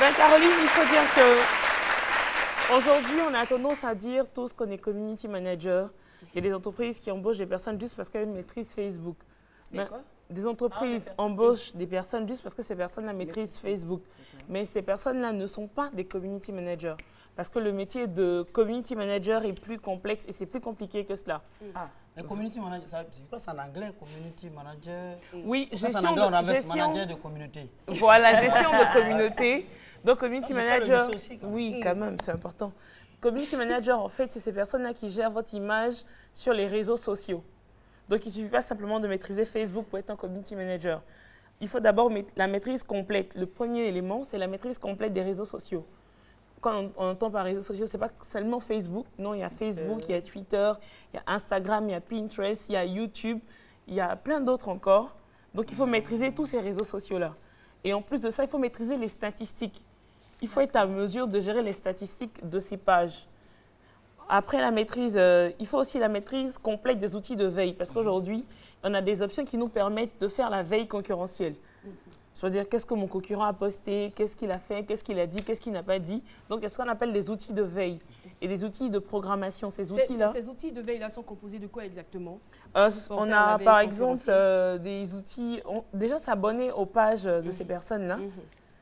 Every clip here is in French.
Ben Caroline, il faut dire que aujourd'hui, on a tendance à dire tous qu'on est community manager. Il y a des entreprises qui embauchent des personnes juste parce qu'elles maîtrisent Facebook. Des entreprises embauchent des personnes juste parce que ces personnes-là maîtrisent Facebook. Mais ces personnes-là ne sont pas des community managers. Parce que le métier de community manager est plus complexe et c'est plus compliqué que cela. Mais community manager, c'est quoi, c'est en anglais, community manager? Oui, gestion manager de communauté. Voilà, gestion de communauté. Donc, community manager, oui, quand même, c'est important. Community manager, en fait, c'est ces personnes-là qui gèrent votre image sur les réseaux sociaux. Donc, il ne suffit pas simplement de maîtriser Facebook pour être un community manager. Il faut d'abord la maîtrise complète. Le premier élément, c'est la maîtrise complète des réseaux sociaux. Quand on entend par réseaux sociaux, ce n'est pas seulement Facebook. Non, il y a Facebook, il y a Twitter, il y a Instagram, il y a Pinterest, il y a YouTube, il y a plein d'autres encore. Donc, il faut maîtriser tous ces réseaux sociaux-là. Et en plus de ça, il faut maîtriser les statistiques. Il faut être à mesure de gérer les statistiques de ces pages. Après la maîtrise, il faut aussi la maîtrise complète des outils de veille. Parce qu'aujourd'hui, on a des options qui nous permettent de faire la veille concurrentielle. C'est-à-dire, qu'est-ce que mon concurrent a posté, qu'est-ce qu'il a fait, qu'est-ce qu'il a dit, qu'est-ce qu'il n'a pas dit. Donc, c'est ce qu'on appelle des outils de veille et des outils de programmation. Ces outils-là. Ces outils de veille-là sont composés de quoi exactement? On a par exemple des outils, déjà s'abonner aux pages de ces personnes-là.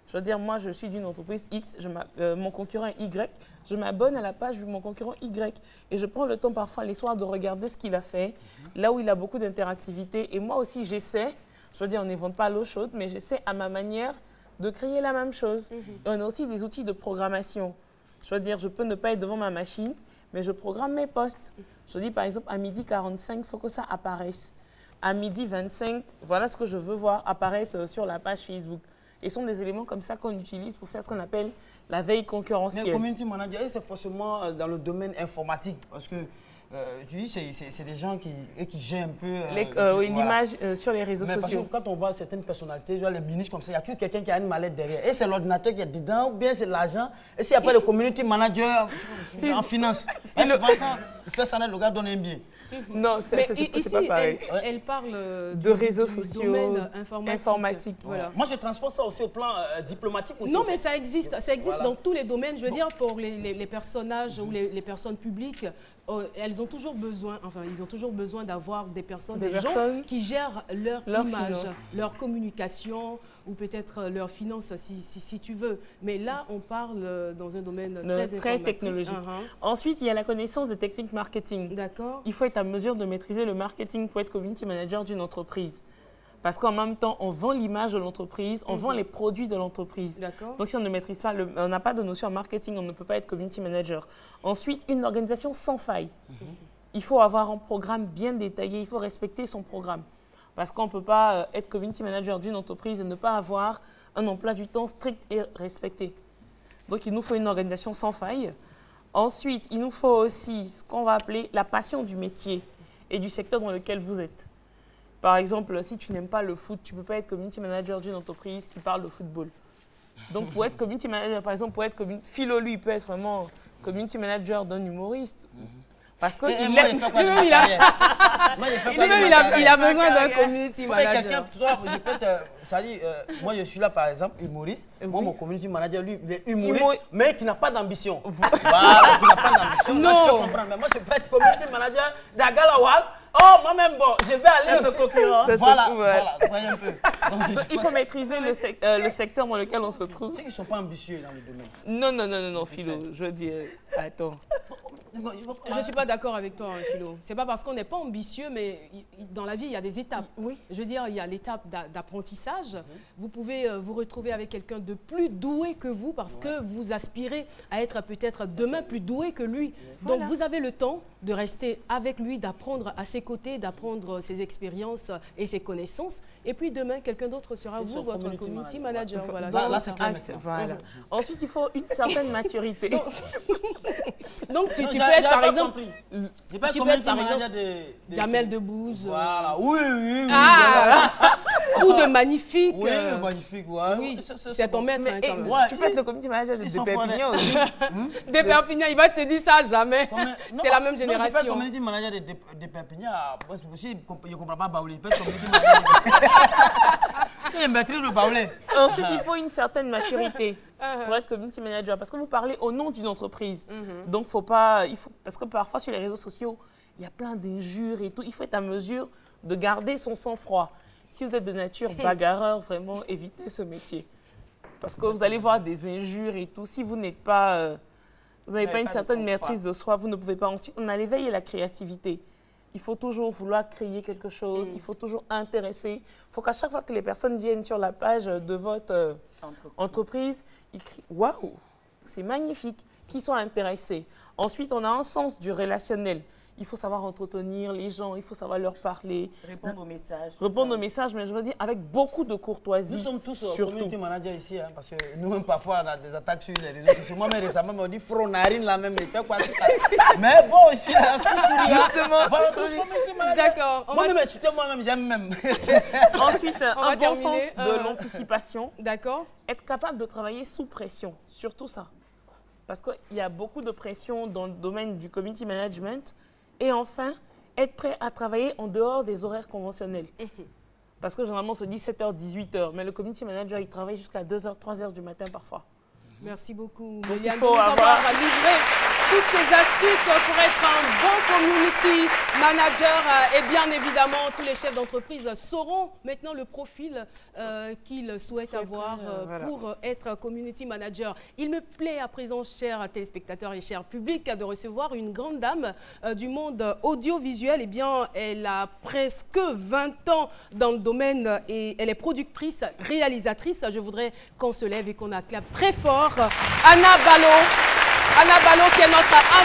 Je veux dire, moi, je suis d'une entreprise X, mon concurrent est Y, je m'abonne à la page de mon concurrent Y et je prends le temps parfois les soirs de regarder ce qu'il a fait, là où il a beaucoup d'interactivité. Et moi aussi, j'essaie, je veux dire, on n'invente pas l'eau chaude, mais j'essaie à ma manière de créer la même chose. Et on a aussi des outils de programmation. Je veux dire, je peux ne pas être devant ma machine, mais je programme mes posts. Je dis par exemple, à 12h45, il faut que ça apparaisse. À 12h25, voilà ce que je veux voir apparaître sur la page Facebook. Et ce sont des éléments comme ça qu'on utilise pour faire ce qu'on appelle la veille concurrentielle. Mais community manager, c'est forcément dans le domaine informatique. Parce que tu dis, c'est des gens qui gèrent un peu l'image sur les réseaux sociaux. Parce que quand on voit certaines personnalités, genre les ministres comme ça, il y a toujours quelqu'un qui a une mallette derrière. Et c'est l'ordinateur qui est dedans, ou bien c'est l'argent. Et s'il n'y a pas de community manager en finance, il fait ça, le gars donne un bien. Non, c'est pas pareil. Elle parle de réseaux sociaux, domaine informatique. Voilà. Moi, je transpose ça aussi au plan diplomatique. Aussi, non, mais ça existe dans tous les domaines. Je veux dire, pour les personnages ou les personnes publiques, elles ont toujours besoin, ils ont toujours besoin d'avoir des personnes, des gens qui gèrent leur image, leur communication ou peut-être leurs finances, si tu veux. Mais là, on parle dans un domaine très technologique. Ensuite, il y a la connaissance des techniques marketing. D'accord. Il faut être à mesure de maîtriser le marketing pour être community manager d'une entreprise. Parce qu'en même temps, on vend l'image de l'entreprise, on vend les produits de l'entreprise. Donc, si on ne maîtrise pas, on n'a pas de notion en marketing, on ne peut pas être community manager. Ensuite, une organisation sans faille. Il faut avoir un programme bien détaillé, il faut respecter son programme. Parce qu'on ne peut pas être community manager d'une entreprise et ne pas avoir un emploi du temps strict et respecté. Donc, il nous faut une organisation sans faille. Ensuite, il nous faut aussi ce qu'on va appeler la passion du métier et du secteur dans lequel vous êtes. Par exemple, si tu n'aimes pas le foot, tu ne peux pas être community manager d'une entreprise qui parle de football. Donc, pour être community manager, par exemple, Philo, lui, il peut être vraiment community manager d'un humoriste. Parce qu'il il a besoin d'un community manager. Moi, je suis là, par exemple, humoriste. Moi, mon community manager, lui, il est humoriste, mais qui n'a pas d'ambition. Voilà, qui n'a pas d'ambition. Non. Je peux comprendre. Mais moi, je peux être community manager d'Agalawal. Oh, moi-même, bon, je vais aller de concurrent. Voilà, voyez un peu. Donc, il faut maîtriser le secteur dans lequel on se trouve. Ceux qui ne sont pas ambitieux dans le domaine. Non, Philo, je veux dire, attends. Je ne suis pas d'accord avec toi, Philo. Ce n'est pas parce qu'on n'est pas ambitieux, mais dans la vie, il y a des étapes. Oui. Je veux dire, il y a l'étape d'apprentissage. Vous pouvez vous retrouver avec quelqu'un de plus doué que vous parce que vous aspirez à être peut-être demain plus doué que lui. Donc, vous avez le temps de rester avec lui, d'apprendre à ses côtés, d'apprendre ses expériences et ses connaissances. Et puis demain, quelqu'un d'autre sera vous, votre community manager. Voilà. Là, c'est clair. Voilà. Ensuite, il faut une certaine maturité. Donc, tu peux être, par exemple, Jamel Debbouze. Voilà, oui. Ou de Magnifique. Oui, Magnifique, oui. C'est ton maître. Tu peux être le community manager de Perpignan aussi. De Perpignan, il va te dire ça jamais. C'est la même génération. Non, je peux être community manager de Perpignan. Je ne comprends pas Baouli. Je peux être community manager qu'il maîtrise le parler. Ensuite, il faut une certaine maturité pour être community manager. Parce que vous parlez au nom d'une entreprise. Donc, parce que parfois, sur les réseaux sociaux, il y a plein d'injures et tout. Il faut être à mesure de garder son sang-froid. Si vous êtes de nature bagarreur, vraiment, évitez ce métier. Parce que vous allez voir des injures et tout. Si vous n'êtes pas... vous n'avez pas une certaine maîtrise de soi, vous ne pouvez pas. Ensuite, on a l'éveil et la créativité. Il faut toujours vouloir créer quelque chose, il faut toujours intéresser. Il faut qu'à chaque fois que les personnes viennent sur la page de votre entreprise, ils crient « Waouh, c'est magnifique !» qu'ils soient intéressés. Ensuite, on a un sens du relationnel. Il faut savoir entretenir les gens, il faut savoir leur parler. Répondre aux messages. Répondre aux messages, mais je veux dire avec beaucoup de courtoisie. Nous sommes tous community managers ici, hein, parce que nous-mêmes, parfois, on a des attaques sur les réseaux sociaux. Moi, mais récemment, on dit Fronarine, là même, il fait quoi? Mais bon, je suis là, justement. D'accord. Moi-même, moi-même, j'aime même. Ensuite, un bon sens de l'anticipation. D'accord. Être capable de travailler sous pression, surtout ça. Parce qu'il y a beaucoup de pression dans le domaine du community management. Et enfin, être prêt à travailler en dehors des horaires conventionnels. Parce que généralement, on se dit 7h, 18h. Mais le community manager, il travaille jusqu'à 2h, 3h du matin parfois. Merci beaucoup, Donc, Méliane, de nous avoir livré toutes ces astuces pour être un bon community manager. Et bien évidemment, tous les chefs d'entreprise sauront maintenant le profil qu'ils souhaitent avoir pour être community manager. Il me plaît à présent, chers téléspectateurs et chers publics, de recevoir une grande dame du monde audiovisuel. Eh bien, elle a presque 20 ans dans le domaine et elle est productrice, réalisatrice. Je voudrais qu'on se lève et qu'on acclame très fort Anna Ballot. Anna Ballot qui est notre invitée.